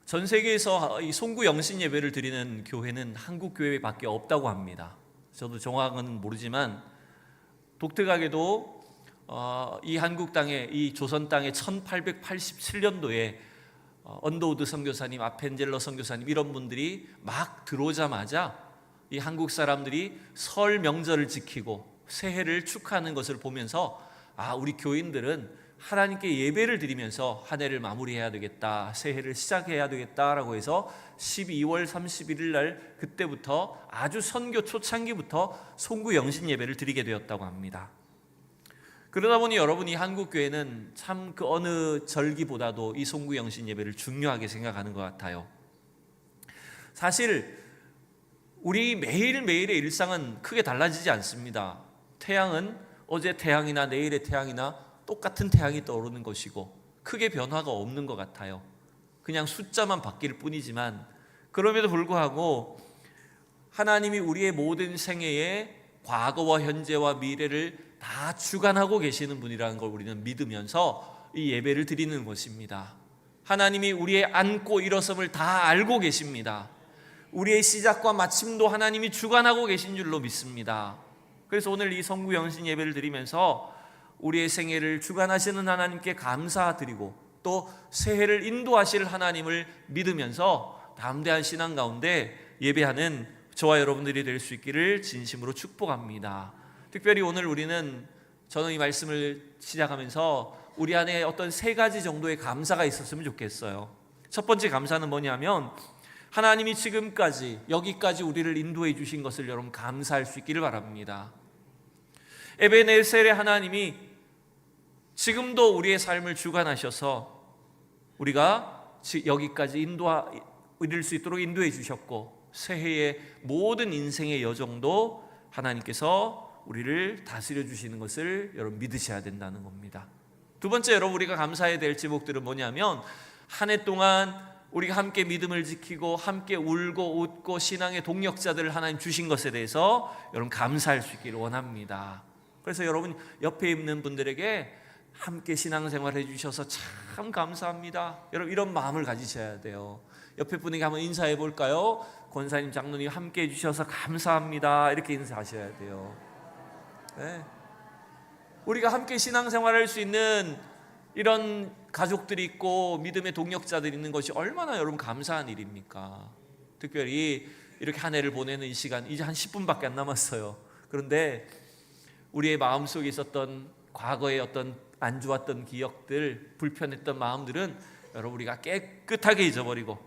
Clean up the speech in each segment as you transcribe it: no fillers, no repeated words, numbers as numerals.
전 세계에서 이 송구 영신 예배를 드리는 교회는 한국 교회밖에 없다고 합니다. 저도 정확은 모르지만 독특하게도 이 한국 땅에, 이 조선 땅에 1887년도에 언더우드 선교사님, 아펜젤러 선교사님 이런 분들이 막 들어오자마자 이 한국 사람들이 설 명절을 지키고 새해를 축하하는 것을 보면서 우리 교인들은 하나님께 예배를 드리면서 한 해를 마무리해야 되겠다, 새해를 시작해야 되겠다라고 해서 12월 31일 날 그때부터 아주 선교 초창기부터 송구 영신 예배를 드리게 되었다고 합니다. 그러다 보니 여러분이 한국 교회는 참 그 어느 절기보다도 이 송구 영신 예배를 중요하게 생각하는 것 같아요. 사실 우리 매일매일의 일상은 크게 달라지지 않습니다. 태양은 어제 태양이나 내일의 태양이나 똑같은 태양이 떠오르는 것이고 크게 변화가 없는 것 같아요. 그냥 숫자만 바뀔 뿐이지만 그럼에도 불구하고 하나님이 우리의 모든 생애에 과거와 현재와 미래를 다 주관하고 계시는 분이라는 걸 우리는 믿으면서 이 예배를 드리는 것입니다. 하나님이 우리의 앉고 일어섬을 다 알고 계십니다. 우리의 시작과 마침도 하나님이 주관하고 계신 줄로 믿습니다. 그래서 오늘 이 송구 영신 예배를 드리면서 우리의 생애를 주관하시는 하나님께 감사드리고 또 새해를 인도하실 하나님을 믿으면서 담대한 신앙 가운데 예배하는 저와 여러분들이 될 수 있기를 진심으로 축복합니다. 특별히 오늘 저는 이 말씀을 시작하면서 우리 안에 어떤 세 가지 정도의 감사가 있었으면 좋겠어요. 첫 번째 감사는 뭐냐면 하나님이 지금까지 여기까지 우리를 인도해 주신 것을 여러분 감사할 수 있기를 바랍니다. 에베네셀의 하나님이 지금도 우리의 삶을 주관하셔서 우리가 여기까지 이룰 수 있도록 인도해 주셨고 새해의 모든 인생의 여정도 하나님께서 우리를 다스려 주시는 것을 여러분 믿으셔야 된다는 겁니다. 두 번째 여러분 우리가 감사해야 될 제목들은 뭐냐면 한 해 동안 우리가 함께 믿음을 지키고 함께 울고 웃고 신앙의 동력자들을 하나님 주신 것에 대해서 여러분 감사할 수 있기를 원합니다. 그래서 여러분 옆에 있는 분들에게 함께 신앙생활 해주셔서 참 감사합니다, 여러분 이런 마음을 가지셔야 돼요. 옆에 분에게 한번 인사해 볼까요? 권사님, 장로님 함께 해주셔서 감사합니다, 이렇게 인사하셔야 돼요. 네. 우리가 함께 신앙생활할 수 있는 이런 가족들이 있고 믿음의 동력자들이 있는 것이 얼마나 여러분 감사한 일입니까? 특별히 이렇게 한 해를 보내는 이 시간 이제 한 10분밖에 안 남았어요. 그런데 우리의 마음속에 있었던 과거의 어떤 안 좋았던 기억들, 불편했던 마음들은 여러분 우리가 깨끗하게 잊어버리고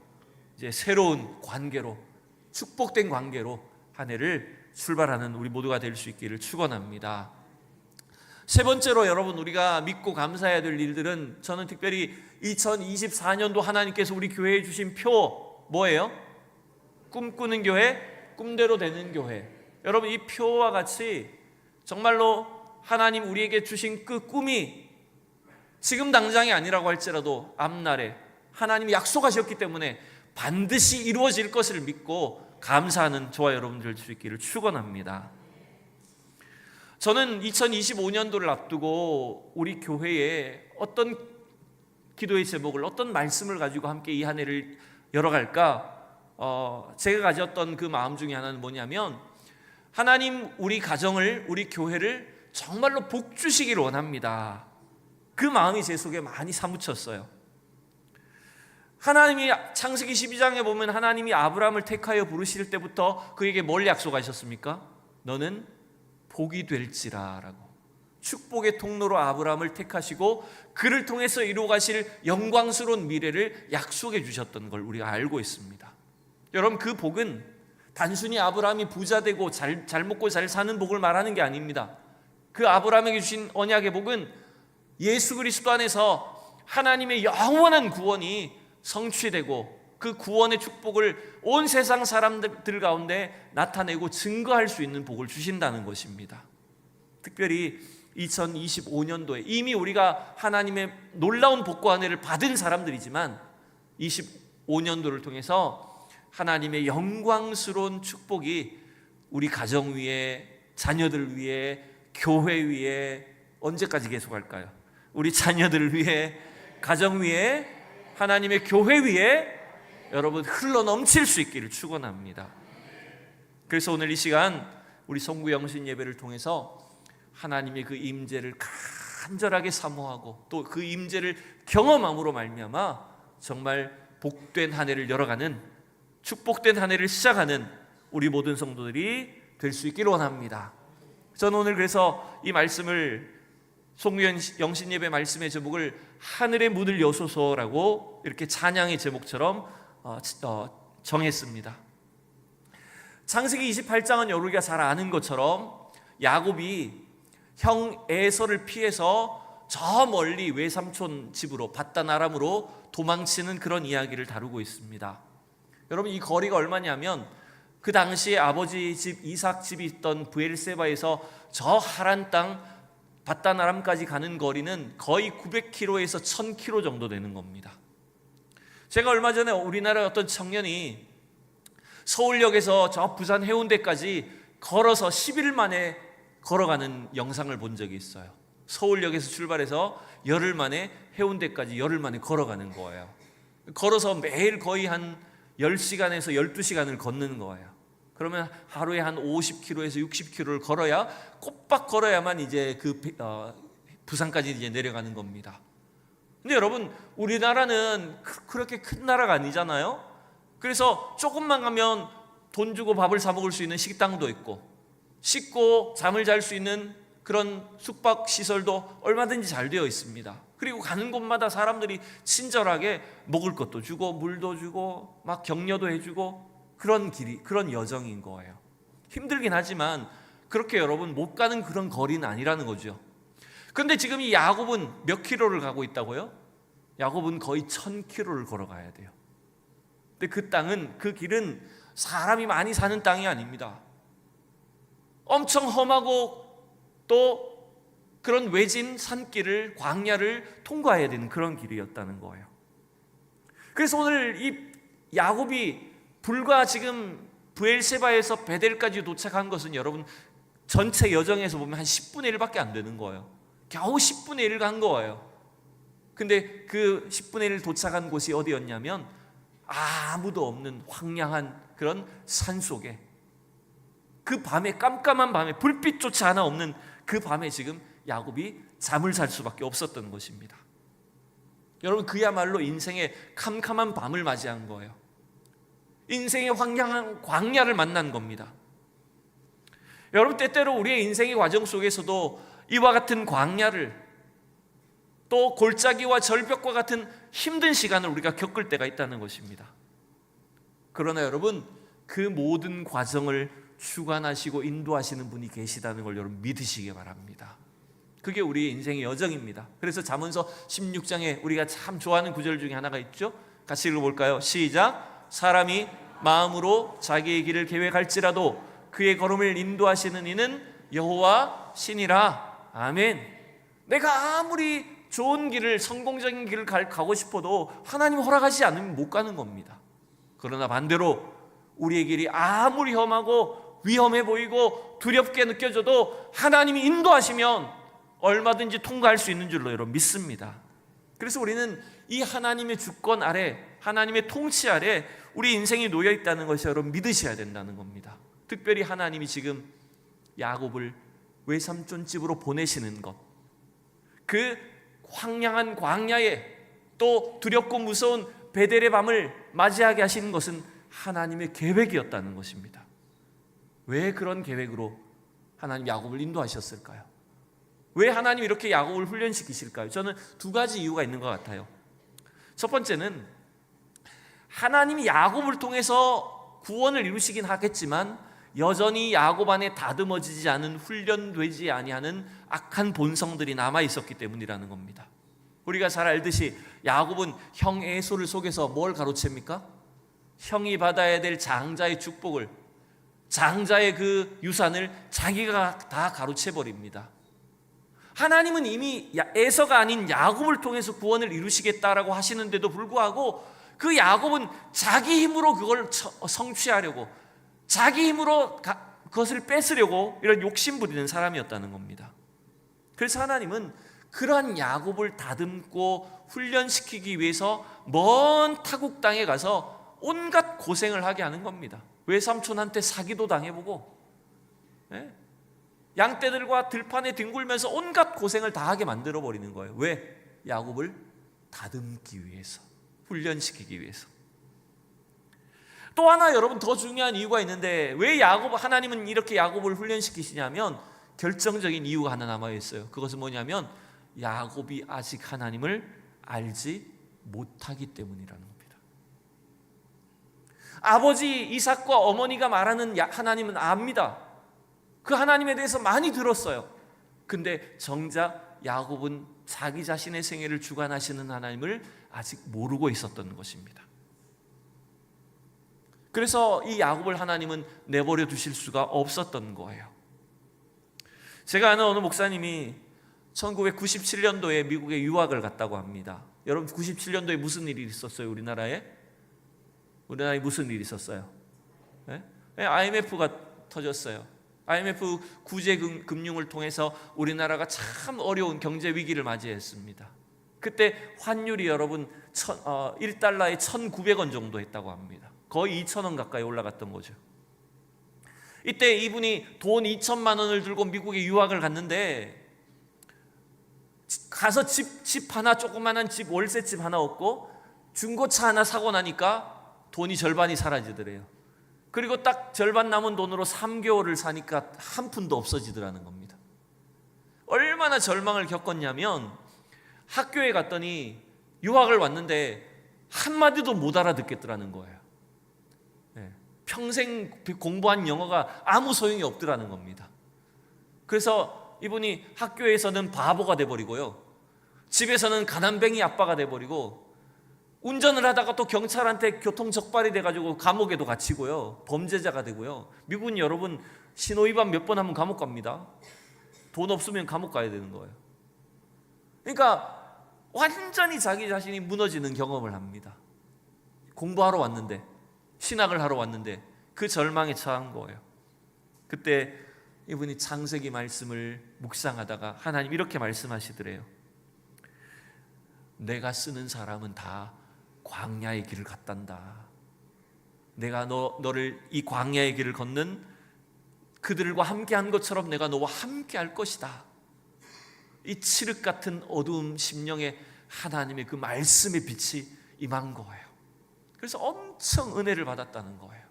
이제 새로운 관계로, 축복된 관계로 한 해를 출발하는 우리 모두가 될 수 있기를 축원합니다. 세 번째로 여러분 우리가 믿고 감사해야 될 일들은 저는 특별히 2024년도 하나님께서 우리 교회에 주신 표 뭐예요? 꿈꾸는 교회, 꿈대로 되는 교회. 여러분 이 표와 같이 정말로 하나님 우리에게 주신 그 꿈이 지금 당장이 아니라고 할지라도 앞날에 하나님이 약속하셨기 때문에 반드시 이루어질 것을 믿고 감사하는 저와 여러분들 될 수 있기를 축원합니다. 저는 2025년도를 앞두고 우리 교회에 어떤 기도의 제목을, 어떤 말씀을 가지고 함께 이 한 해를 열어갈까? 제가 가졌던 그 마음 중에 하나는 뭐냐면 하나님 우리 가정을, 우리 교회를 정말로 복 주시기를 원합니다. 그 마음이 제 속에 많이 사무쳤어요. 하나님이 창세기 12장에 보면 하나님이 아브라함을 택하여 부르실 때부터 그에게 뭘 약속하셨습니까? 너는 복이 될지라 라고 축복의 통로로 아브라함을 택하시고 그를 통해서 이루어가실 영광스러운 미래를 약속해 주셨던 걸 우리가 알고 있습니다. 여러분 그 복은 단순히 아브라함이 부자 되고 잘 먹고 잘 사는 복을 말하는 게 아닙니다. 그 아브라함에게 주신 언약의 복은 예수 그리스도 안에서 하나님의 영원한 구원이 성취되고 그 구원의 축복을 온 세상 사람들 가운데 나타내고 증거할 수 있는 복을 주신다는 것입니다. 특별히 2025년도에 이미 우리가 하나님의 놀라운 복과 은혜를 받은 사람들이지만 25년도를 통해서 하나님의 영광스러운 축복이 우리 가정 위에, 자녀들 위에, 교회 위에 언제까지 계속할까요? 우리 자녀들 위에, 가정 위에, 하나님의 교회 위에 여러분 흘러 넘칠 수 있기를 축원합니다. 그래서 오늘 이 시간 우리 송구 영신 예배를 통해서 하나님의 그 임재를 간절하게 사모하고 또 그 임재를 경험함으로 말미암아 정말 복된 한 해를 열어가는, 축복된 한 해를 시작하는 우리 모든 성도들이 될 수 있기를 원합니다. 저는 오늘 그래서 이 말씀을 송구 영신 예배 말씀의 제목을 하늘의 문을 여소서라고 이렇게 찬양의 제목처럼 정했습니다. 창세기 28장은 우리가 잘 아는 것처럼 야곱이 형 에서를 피해서 저 멀리 외삼촌 집으로 밧단 아람으로 도망치는 그런 이야기를 다루고 있습니다. 여러분 이 거리가 얼마냐면 그 당시에 아버지 집 이삭 집이 있던 브엘세바에서 저 하란 땅 밧단 아람까지 가는 거리는 거의 900km에서 1000km 정도 되는 겁니다. 제가 얼마 전에 우리나라 어떤 청년이 서울역에서 저 부산 해운대까지 걸어서 10일 만에 걸어가는 영상을 본 적이 있어요. 서울역에서 출발해서 열흘 만에 해운대까지 열흘 만에 걸어가는 거예요. 걸어서 매일 거의 한 10시간에서 12시간을 걷는 거예요. 그러면 하루에 한 50km에서 60km를 걸어야, 꼬박 걸어야만 이제 부산까지 이제 내려가는 겁니다. 근데 여러분 우리나라는 그렇게 큰 나라가 아니잖아요. 그래서 조금만 가면 돈 주고 밥을 사 먹을 수 있는 식당도 있고 씻고 잠을 잘 수 있는 그런 숙박 시설도 얼마든지 잘 되어 있습니다. 그리고 가는 곳마다 사람들이 친절하게 먹을 것도 주고 물도 주고 막 격려도 해주고 그런 여정인 거예요. 힘들긴 하지만 그렇게 여러분 못 가는 그런 거리는 아니라는 거죠. 근데 지금 이 야곱은 몇 킬로를 가고 있다고요? 야곱은 거의 1000km를 걸어가야 돼요. 근데 그 길은 사람이 많이 사는 땅이 아닙니다. 엄청 험하고 또 그런 외진 산길을, 광야를 통과해야 되는 그런 길이었다는 거예요. 그래서 오늘 이 야곱이 불과 지금 브엘세바에서 베델까지 도착한 것은 여러분 전체 여정에서 보면 한 10분의 1밖에 안 되는 거예요. 겨우 10분의 1 간 거예요. 근데 그 10분의 1 도착한 곳이 어디였냐면 아무도 없는 황량한 그런 산 속에, 그 밤에, 깜깜한 밤에, 불빛조차 하나 없는 그 밤에 지금 야곱이 잠을 잘 수밖에 없었던 것입니다. 여러분 그야말로 인생의 캄캄한 밤을 맞이한 거예요. 인생의 황량한 광야를 만난 겁니다. 여러분 때때로 우리의 인생의 과정 속에서도 이와 같은 광야를, 또 골짜기와 절벽과 같은 힘든 시간을 우리가 겪을 때가 있다는 것입니다. 그러나 여러분 그 모든 과정을 주관하시고 인도하시는 분이 계시다는 걸 여러분 믿으시기 바랍니다. 그게 우리의 인생의 여정입니다. 그래서 잠언서 16장에 우리가 참 좋아하는 구절 중에 하나가 있죠. 같이 읽어볼까요? 시작. 사람이 마음으로 자기의 길을 계획할지라도 그의 걸음을 인도하시는 이는 여호와 신이라. 아멘. 내가 아무리 좋은 길을, 성공적인 길을 가고 싶어도 하나님 허락하지 않으면 못 가는 겁니다. 그러나 반대로 우리의 길이 아무리 험하고 위험해 보이고 두렵게 느껴져도 하나님이 인도하시면 얼마든지 통과할 수 있는 줄로 여러분 믿습니다. 그래서 우리는 이 하나님의 주권 아래, 하나님의 통치 아래 우리 인생이 놓여 있다는 것을 여러분 믿으셔야 된다는 겁니다. 특별히 하나님이 지금 야곱을 외삼촌 집으로 보내시는 것, 그 황량한 광야에 또 두렵고 무서운 베델의 밤을 맞이하게 하시는 것은 하나님의 계획이었다는 것입니다. 왜 그런 계획으로 하나님 야곱을 인도하셨을까요? 왜 하나님 이렇게 야곱을 훈련시키실까요? 저는 두 가지 이유가 있는 것 같아요. 첫 번째는 하나님이 야곱을 통해서 구원을 이루시긴 하겠지만 여전히 야곱 안에 다듬어지지 않은, 훈련되지 아니하는 악한 본성들이 남아 있었기 때문이라는 겁니다. 우리가 잘 알듯이 야곱은 형 에서를 속여서 뭘 가로챕니까? 형이 받아야 될 장자의 축복을, 장자의 그 유산을 자기가 다 가로채버립니다. 하나님은 이미 에서가 아닌 야곱을 통해서 구원을 이루시겠다라고 하시는데도 불구하고 그 야곱은 자기 힘으로 그걸 성취하려고, 자기 힘으로 그것을 뺏으려고 이런 욕심 부리는 사람이었다는 겁니다. 그래서 하나님은 그러한 야곱을 다듬고 훈련시키기 위해서 먼 타국 땅에 가서 온갖 고생을 하게 하는 겁니다. 외삼촌한테 사기도 당해보고, 양떼들과 들판에 뒹굴면서 온갖 고생을 다 하게 만들어버리는 거예요. 왜? 야곱을 다듬기 위해서, 훈련시키기 위해서. 또 하나 여러분 더 중요한 이유가 있는데, 왜 하나님은 이렇게 야곱을 훈련시키시냐면 결정적인 이유가 하나 남아있어요. 그것은 뭐냐면 야곱이 아직 하나님을 알지 못하기 때문이라는 겁니다. 아버지 이삭과 어머니가 말하는 하나님은 압니다. 그 하나님에 대해서 많이 들었어요. 근데 정작 야곱은 자기 자신의 생애를 주관하시는 하나님을 아직 모르고 있었던 것입니다. 그래서 이 야곱을 하나님은 내버려 두실 수가 없었던 거예요. 제가 아는 어느 목사님이 1997년도에 미국에 유학을 갔다고 합니다. 여러분 97년도에 무슨 일이 있었어요? 우리나라에 무슨 일이 있었어요? IMF가 터졌어요. IMF 구제 금융을 통해서 우리나라가 참 어려운 경제 위기를 맞이했습니다. 그때 환율이 여러분 1달러에 1,900원 정도 했다고 합니다. 거의 2,000원 가까이 올라갔던 거죠. 이때 이분이 돈 2천만 원을 들고 미국에 유학을 갔는데, 가서 집 하나, 조그만한 집, 월세집 하나 얻고 중고차 하나 사고 나니까 돈이 절반이 사라지더래요. 그리고 딱 절반 남은 돈으로 3개월을 사니까 한 푼도 없어지더라는 겁니다. 얼마나 절망을 겪었냐면, 학교에 갔더니 유학을 왔는데 한마디도 못 알아듣겠더라는 거예요. 평생 공부한 영어가 아무 소용이 없더라는 겁니다. 그래서 이분이 학교에서는 바보가 돼버리고요, 집에서는 가난뱅이 아빠가 돼버리고, 운전을 하다가 또 경찰한테 교통적발이 돼가지고 감옥에도 갇히고요, 범죄자가 되고요. 미국은 여러분 신호위반 몇 번 하면 감옥 갑니다. 돈 없으면 감옥 가야 되는 거예요. 그러니까 완전히 자기 자신이 무너지는 경험을 합니다. 공부하러 왔는데, 신학을 하러 왔는데 그 절망에 처한 거예요. 그때 이분이 창세기 말씀을 묵상하다가 하나님 이렇게 말씀하시더래요. 내가 쓰는 사람은 다 광야의 길을 갔단다. 내가 너를 이 광야의 길을 걷는 그들과 함께한 것처럼 내가 너와 함께할 것이다. 이 칠흑 같은 어두움 심령에 하나님의 그 말씀의 빛이 임한 거예요. 그래서 엄청 은혜를 받았다는 거예요.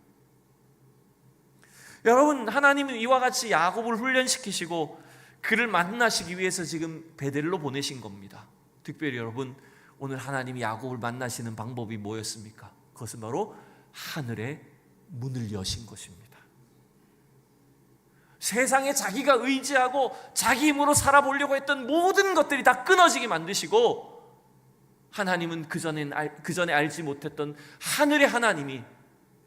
여러분, 하나님은 이와 같이 야곱을 훈련시키시고 그를 만나시기 위해서 지금 베델로 보내신 겁니다. 특별히 여러분, 오늘 하나님이 야곱을 만나시는 방법이 뭐였습니까? 그것은 바로 하늘의 문을 여신 것입니다. 세상에 자기가 의지하고 자기 힘으로 살아보려고 했던 모든 것들이 다 끊어지게 만드시고, 하나님은 그 전에 알지 못했던 하늘의 하나님이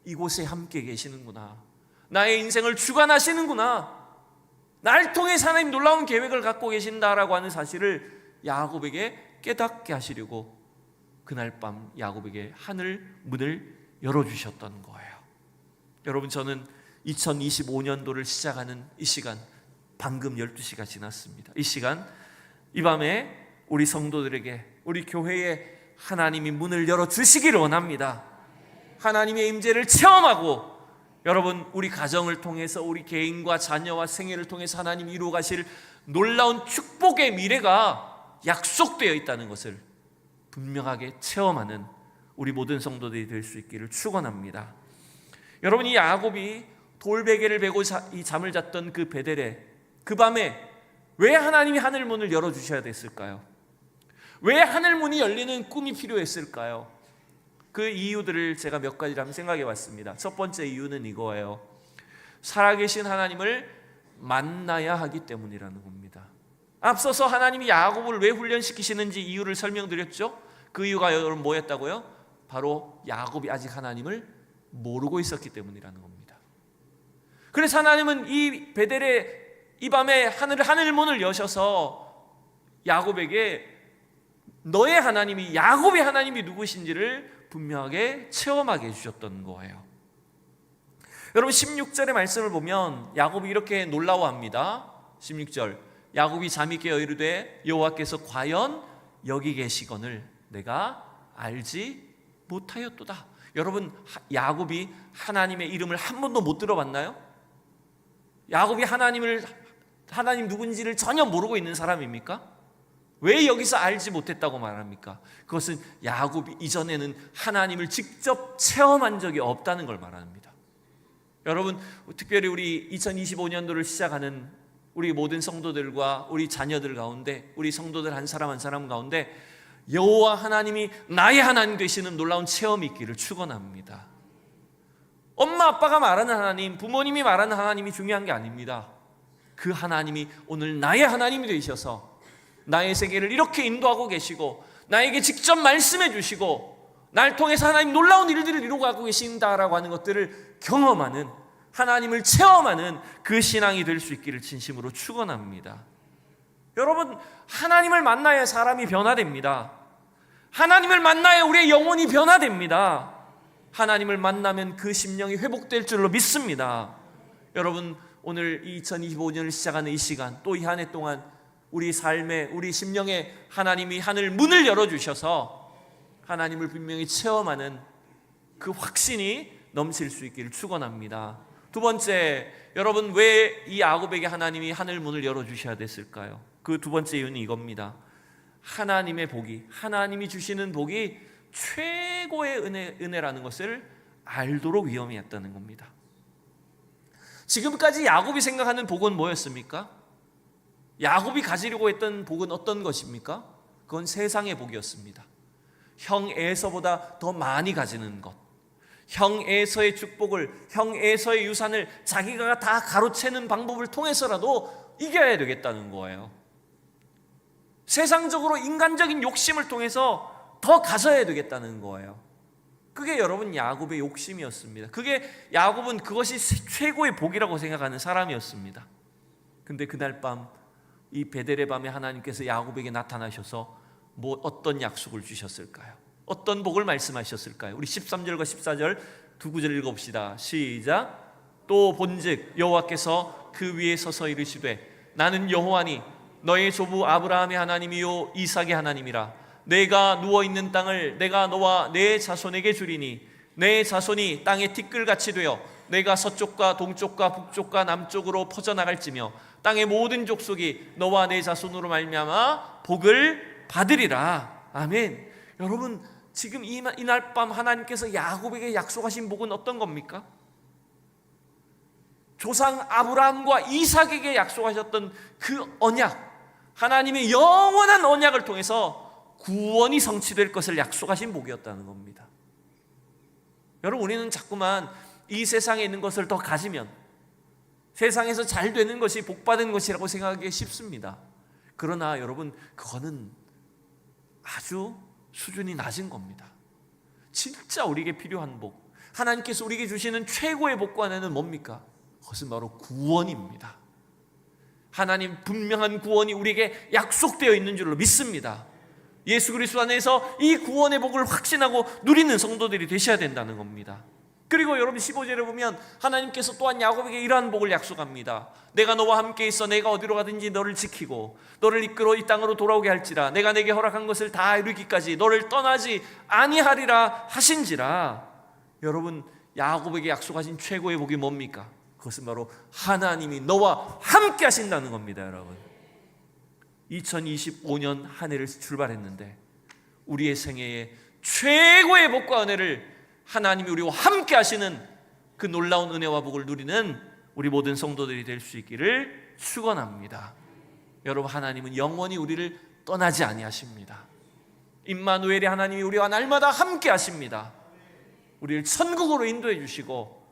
이곳에 함께 계시는구나, 나의 인생을 주관하시는구나, 날 통해서 하나님 놀라운 계획을 갖고 계신다라고 하는 사실을 야곱에게 깨닫게 하시려고 그날 밤 야곱에게 하늘 문을 열어주셨던 거예요. 여러분, 저는 2025년도를 시작하는 이 시간, 방금 12시가 지났습니다. 이 시간, 이 밤에 우리 성도들에게, 우리 교회에 하나님이 문을 열어주시기를 원합니다. 하나님의 임재를 체험하고, 여러분, 우리 가정을 통해서 우리 개인과 자녀와 생애를 통해서 하나님이 이루어 가실 놀라운 축복의 미래가 약속되어 있다는 것을 분명하게 체험하는 우리 모든 성도들이 될 수 있기를 축원합니다. 여러분, 이 야곱이 돌베개를 베고 이 잠을 잤던 그 베델에, 그 밤에 왜 하나님이 하늘문을 열어주셔야 됐을까요? 왜 하늘문이 열리는 꿈이 필요했을까요? 그 이유들을 제가 몇 가지를 한번 생각해 봤습니다. 첫 번째 이유는 이거예요. 살아계신 하나님을 만나야 하기 때문이라는 겁니다. 앞서서 하나님이 야곱을 왜 훈련시키시는지 이유를 설명드렸죠? 그 이유가 여러분 뭐였다고요? 바로 야곱이 아직 하나님을 모르고 있었기 때문이라는 겁니다. 그래서 하나님은 이 베델에 이 밤에 하늘문을 여셔서 야곱에게 너의 하나님이, 야곱의 하나님이 누구신지를 분명하게 체험하게 해주셨던 거예요. 여러분, 16절의 말씀을 보면 야곱이 이렇게 놀라워합니다. 16절, 야곱이 잠이 깨어 이르되 여호와께서 과연 여기 계시거늘 내가 알지 못하였도다. 여러분, 야곱이 하나님의 이름을 한 번도 못 들어봤나요? 야곱이 하나님 누군지를 전혀 모르고 있는 사람입니까? 왜 여기서 알지 못했다고 말합니까? 그것은 야곱이 이전에는 하나님을 직접 체험한 적이 없다는 걸 말합니다. 여러분, 특별히 우리 2025년도를 시작하는 우리 모든 성도들과 우리 자녀들 가운데, 우리 성도들 한 사람 한 사람 가운데 여호와 하나님이 나의 하나님 되시는 놀라운 체험이 있기를 축원합니다. 엄마 아빠가 말하는 하나님, 부모님이 말하는 하나님이 중요한 게 아닙니다. 그 하나님이 오늘 나의 하나님이 되셔서 나의 세계를 이렇게 인도하고 계시고, 나에게 직접 말씀해 주시고, 날 통해서 하나님 놀라운 일들을 이루어가고 계신다라고 하는 것들을 경험하는, 하나님을 체험하는 그 신앙이 될 수 있기를 진심으로 축원합니다. 여러분, 하나님을 만나야 사람이 변화됩니다. 하나님을 만나야 우리의 영혼이 변화됩니다. 하나님을 만나면 그 심령이 회복될 줄로 믿습니다. 여러분, 오늘 2025년을 시작하는 이 시간, 또 이 한 해 동안 우리 삶에, 우리 심령에 하나님이 하늘 문을 열어주셔서 하나님을 분명히 체험하는 그 확신이 넘칠 수 있기를 축원합니다. 두 번째, 여러분, 왜 이 야곱에게 하나님이 하늘 문을 열어주셔야 됐을까요? 그 두 번째 이유는 이겁니다. 하나님의 복이, 하나님이 주시는 복이 최고의 은혜라는 것을 알도록 위험했다는 겁니다. 지금까지 야곱이 생각하는 복은 뭐였습니까? 야곱이 가지려고 했던 복은 어떤 것입니까? 그건 세상의 복이었습니다. 형 에서보다 더 많이 가지는 것, 형 에서의 축복을, 형 에서의 유산을 자기가 다 가로채는 방법을 통해서라도 이겨야 되겠다는 거예요. 세상적으로 인간적인 욕심을 통해서 더 가져야 되겠다는 거예요. 그게 여러분 야곱의 욕심이었습니다. 야곱은 그것이 최고의 복이라고 생각하는 사람이었습니다. 근데 그날 밤, 이 베델의 밤에 하나님께서 야곱에게 나타나셔서 어떤 약속을 주셨을까요? 어떤 복을 말씀하셨을까요? 우리 13절과 14절 두 구절 읽어봅시다. 시작. 또 본즉 여호와께서 그 위에 서서 이르시되 나는 여호와니 너의 조부 아브라함의 하나님이요 이삭의 하나님이라. 내가 누워있는 땅을 내가 너와 내 자손에게 주리니 내 자손이 땅의 티끌같이 되어 내가 서쪽과 동쪽과 북쪽과 남쪽으로 퍼져나갈지며 땅의 모든 족속이 너와 내 자손으로 말미암아 복을 받으리라. 아멘. 여러분, 지금 이날 밤 하나님께서 야곱에게 약속하신 복은 어떤 겁니까? 조상 아브라함과 이삭에게 약속하셨던 그 언약, 하나님의 영원한 언약을 통해서 구원이 성취될 것을 약속하신 복이었다는 겁니다. 여러분, 우리는 자꾸만 이 세상에 있는 것을 더 가지면 세상에서 잘 되는 것이 복받은 것이라고 생각하기 쉽습니다. 그러나 여러분, 그거는 아주 수준이 낮은 겁니다. 진짜 우리에게 필요한 복, 하나님께서 우리에게 주시는 최고의 복과 은혜는 뭡니까? 그것은 바로 구원입니다. 하나님 분명한 구원이 우리에게 약속되어 있는 줄로 믿습니다. 예수 그리스도 안에서 이 구원의 복을 확신하고 누리는 성도들이 되셔야 된다는 겁니다. 그리고 여러분 15절에 보면 하나님께서 또한 야곱에게 이러한 복을 약속합니다. 내가 너와 함께 있어 내가 어디로 가든지 너를 지키고 너를 이끌어 이 땅으로 돌아오게 할지라. 내가 내게 허락한 것을 다 이루기까지 너를 떠나지 아니하리라 하신지라. 여러분, 야곱에게 약속하신 최고의 복이 뭡니까? 그것은 바로 하나님이 너와 함께 하신다는 겁니다. 여러분, 2025년 한 해를 출발했는데 우리의 생애에 최고의 복과 은혜를 하나님이 우리와 함께 하시는 그 놀라운 은혜와 복을 누리는 우리 모든 성도들이 될 수 있기를 축원합니다. 여러분, 하나님은 영원히 우리를 떠나지 아니하십니다. 임마누엘의 하나님이 우리와 날마다 함께 하십니다. 우리를 천국으로 인도해 주시고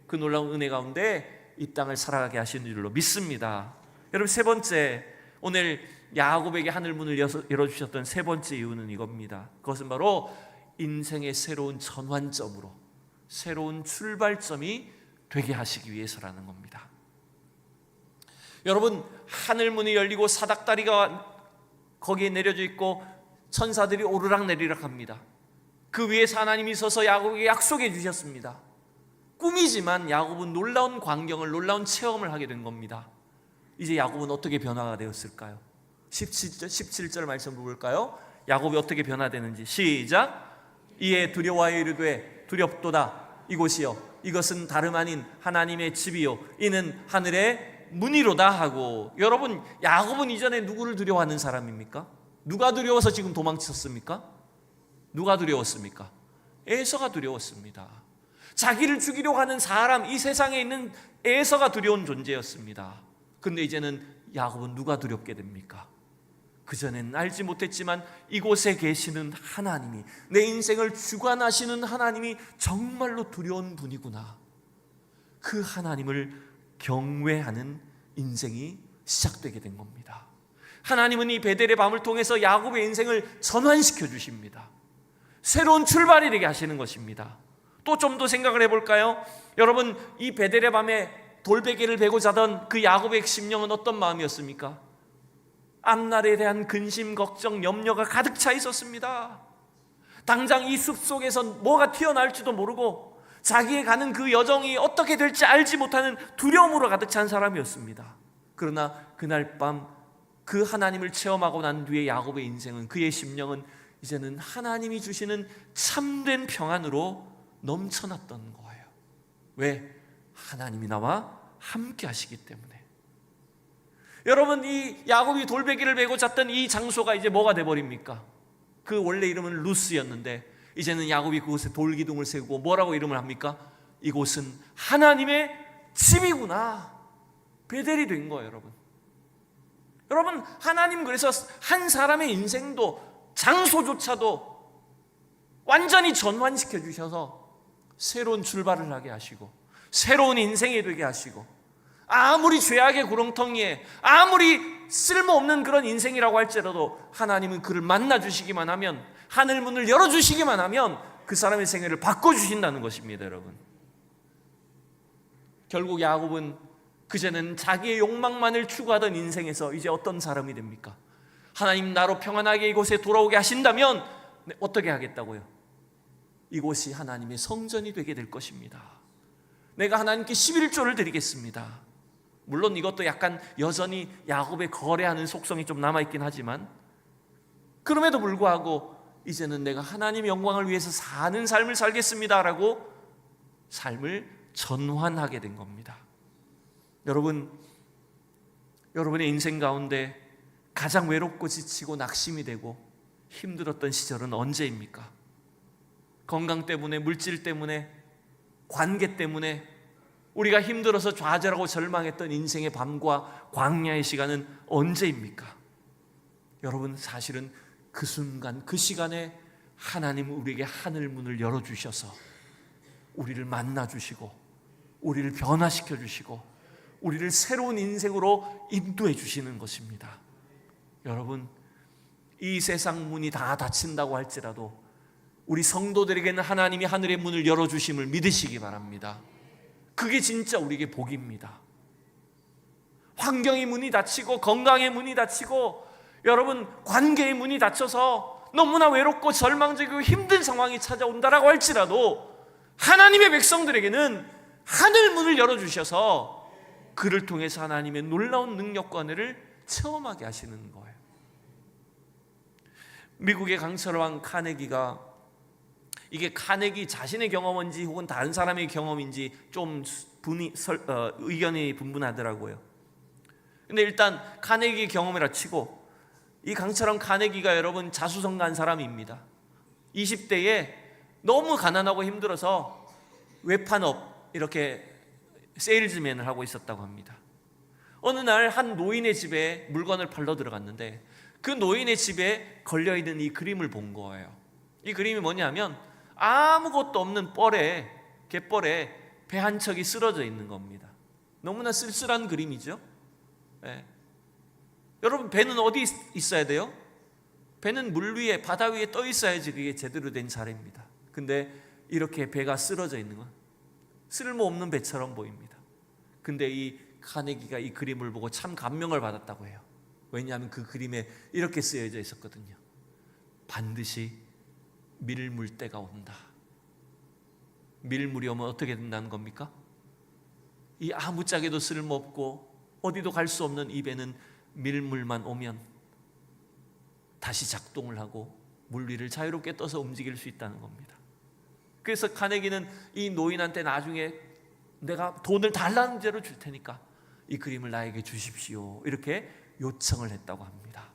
그 놀라운 은혜 가운데 이 땅을 살아가게 하시는 줄로 믿습니다. 여러분, 세 번째, 오늘 야곱에게 하늘문을 열어주셨던 세 번째 이유는 이겁니다. 그것은 바로 인생의 새로운 전환점으로, 새로운 출발점이 되게 하시기 위해서라는 겁니다. 여러분, 하늘문이 열리고 사닥다리가 거기에 내려져 있고 천사들이 오르락 내리락 합니다. 그 위에서 하나님이 서서 야곱에게 약속해 주셨습니다. 꿈이지만 야곱은 놀라운 광경을, 놀라운 체험을 하게 된 겁니다. 이제 야곱은 어떻게 변화가 되었을까요? 17절 말씀 볼까요? 야곱이 어떻게 변화되는지. 시작. 이에 두려워하여 이르되 두렵도다. 이곳이요 이것은 다름 아닌 하나님의 집이요 이는 하늘의 문이로다 하고. 여러분, 야곱은 이전에 누구를 두려워하는 사람입니까? 누가 두려워서 지금 도망쳤습니까? 누가 두려웠습니까? 에서가 두려웠습니다. 자기를 죽이려고 하는 사람, 이 세상에 있는 에서가 두려운 존재였습니다. 그런데 이제는 야곱은 누가 두렵게 됩니까? 그전엔 알지 못했지만 이곳에 계시는 하나님이, 내 인생을 주관하시는 하나님이 정말로 두려운 분이구나. 그 하나님을 경외하는 인생이 시작되게 된 겁니다. 하나님은 이 베델의 밤을 통해서 야곱의 인생을 전환시켜 주십니다. 새로운 출발이 되게 하시는 것입니다. 또 좀 더 생각을 해볼까요? 여러분, 이 베델의 밤에 돌베개를 베고 자던 그 야곱의 심령은 어떤 마음이었습니까? 앞날에 대한 근심, 걱정, 염려가 가득 차 있었습니다. 당장 이 숲속에서 뭐가 튀어나올지도 모르고 자기의 가는 그 여정이 어떻게 될지 알지 못하는 두려움으로 가득 찬 사람이었습니다. 그러나 그날 밤 그 하나님을 체험하고 난 뒤에 야곱의 인생은, 그의 심령은 이제는 하나님이 주시는 참된 평안으로 넘쳐났던 거예요. 왜? 하나님이 나와 함께 하시기 때문에. 여러분, 이 야곱이 돌베개를 베고 잤던 이 장소가 이제 뭐가 돼버립니까? 그 원래 이름은 루스였는데 이제는 야곱이 그곳에 돌기둥을 세우고 뭐라고 이름을 합니까? 이곳은 하나님의 집이구나. 베델이 된 거예요, 여러분. 여러분, 하나님 그래서 한 사람의 인생도, 장소조차도 완전히 전환시켜 주셔서 새로운 출발을 하게 하시고 새로운 인생이 되게 하시고, 아무리 죄악의 구렁텅이에 아무리 쓸모없는 그런 인생이라고 할지라도 하나님은 그를 만나주시기만 하면, 하늘 문을 열어주시기만 하면 그 사람의 생애를 바꿔주신다는 것입니다. 여러분, 결국 야곱은 그전에는 자기의 욕망만을 추구하던 인생에서 이제 어떤 사람이 됩니까? 하나님 나로 평안하게 이곳에 돌아오게 하신다면 어떻게 하겠다고요? 이곳이 하나님의 성전이 되게 될 것입니다. 내가 하나님께 11조를 드리겠습니다. 물론 이것도 약간 여전히 야곱의 거래하는 속성이 좀 남아있긴 하지만, 그럼에도 불구하고 이제는 내가 하나님의 영광을 위해서 사는 삶을 살겠습니다라고 삶을 전환하게 된 겁니다. 여러분, 여러분의 인생 가운데 가장 외롭고 지치고 낙심이 되고 힘들었던 시절은 언제입니까? 건강 때문에, 물질 때문에, 관계 때문에 우리가 힘들어서 좌절하고 절망했던 인생의 밤과 광야의 시간은 언제입니까? 여러분, 사실은 그 순간, 그 시간에 하나님은 우리에게 하늘 문을 열어주셔서 우리를 만나주시고 우리를 변화시켜 주시고 우리를 새로운 인생으로 인도해 주시는 것입니다. 여러분, 이 세상 문이 다 닫힌다고 할지라도 우리 성도들에게는 하나님이 하늘의 문을 열어주심을 믿으시기 바랍니다. 그게 진짜 우리에게 복입니다. 환경의 문이 닫히고 건강의 문이 닫히고 여러분 관계의 문이 닫혀서 너무나 외롭고 절망적이고 힘든 상황이 찾아온다라고 할지라도 하나님의 백성들에게는 하늘 문을 열어주셔서 그를 통해서 하나님의 놀라운 능력과 은혜를 체험하게 하시는 거예요. 미국의 강철왕 카네기가, 이게 카네기 자신의 경험인지 혹은 다른 사람의 경험인지 좀 의견이 분분하더라고요. 근데 일단 카네기의 경험이라 치고, 이 강철왕 카네기가 여러분 자수성가한 사람입니다. 20대에 너무 가난하고 힘들어서 외판업, 이렇게 세일즈맨을 하고 있었다고 합니다. 어느 날 한 노인의 집에 물건을 팔러 들어갔는데 그 노인의 집에 걸려있는 이 그림을 본 거예요. 이 그림이 뭐냐면 아무것도 없는 갯벌에 배 한 척이 쓰러져 있는 겁니다. 너무나 쓸쓸한 그림이죠. 네. 여러분, 배는 어디 있어야 돼요? 배는 물 위에, 바다 위에 떠 있어야지 그게 제대로 된 사례입니다. 근데 이렇게 배가 쓰러져 있는 건 쓸모없는 배처럼 보입니다. 근데 이 카네기가 이 그림을 보고 참 감명을 받았다고 해요. 왜냐하면 그 그림에 이렇게 쓰여져 있었거든요. 반드시 밀물 때가 온다. 밀물이 오면 어떻게 된다는 겁니까? 이 아무짝에도 쓸모없고 어디도 갈 수 없는 이 배는 밀물만 오면 다시 작동을 하고 물 위를 자유롭게 떠서 움직일 수 있다는 겁니다. 그래서 카네기는 이 노인한테 나중에 내가 돈을 달라는 대로 줄 테니까 이 그림을 나에게 주십시오, 이렇게 요청을 했다고 합니다.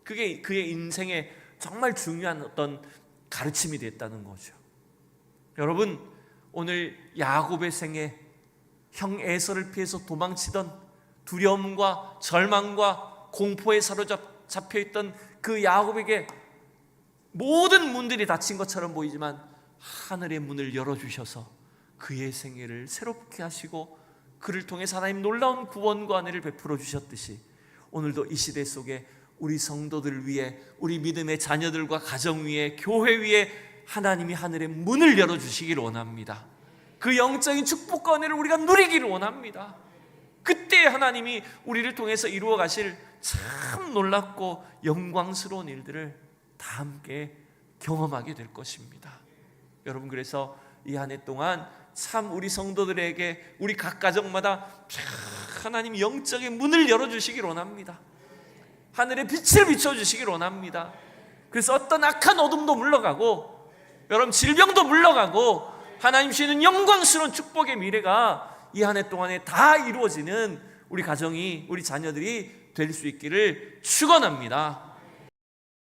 그게 그의 인생에 정말 중요한 어떤 가르침이 됐다는 거죠. 여러분, 오늘 야곱의 생에 형 에서를 피해서 도망치던 두려움과 절망과 공포에 사로잡혀있던 그 야곱에게 모든 문들이 닫힌 것처럼 보이지만 하늘의 문을 열어주셔서 그의 생애를 새롭게 하시고 그를 통해 하나님 놀라운 구원과 은혜를 베풀어 주셨듯이 오늘도 이 시대 속에 우리 성도들 위해, 우리 믿음의 자녀들과 가정 위에, 교회 위에 하나님이 하늘의 문을 열어주시기를 원합니다. 그 영적인 축복과 은혜를 우리가 누리기를 원합니다. 그때 하나님이 우리를 통해서 이루어 가실 참 놀랍고 영광스러운 일들을 다 함께 경험하게 될 것입니다. 여러분, 그래서 이 한 해 동안 참 우리 성도들에게, 우리 각 가정마다 하나님 영적인 문을 열어주시길 원합니다. 하늘의 빛을 비춰주시길 원합니다. 그래서 어떤 악한 어둠도 물러가고, 여러분 질병도 물러가고, 하나님 주시는 영광스러운 축복의 미래가 이 한 해 동안에 다 이루어지는 우리 가정이, 우리 자녀들이 될 수 있기를 축원합니다.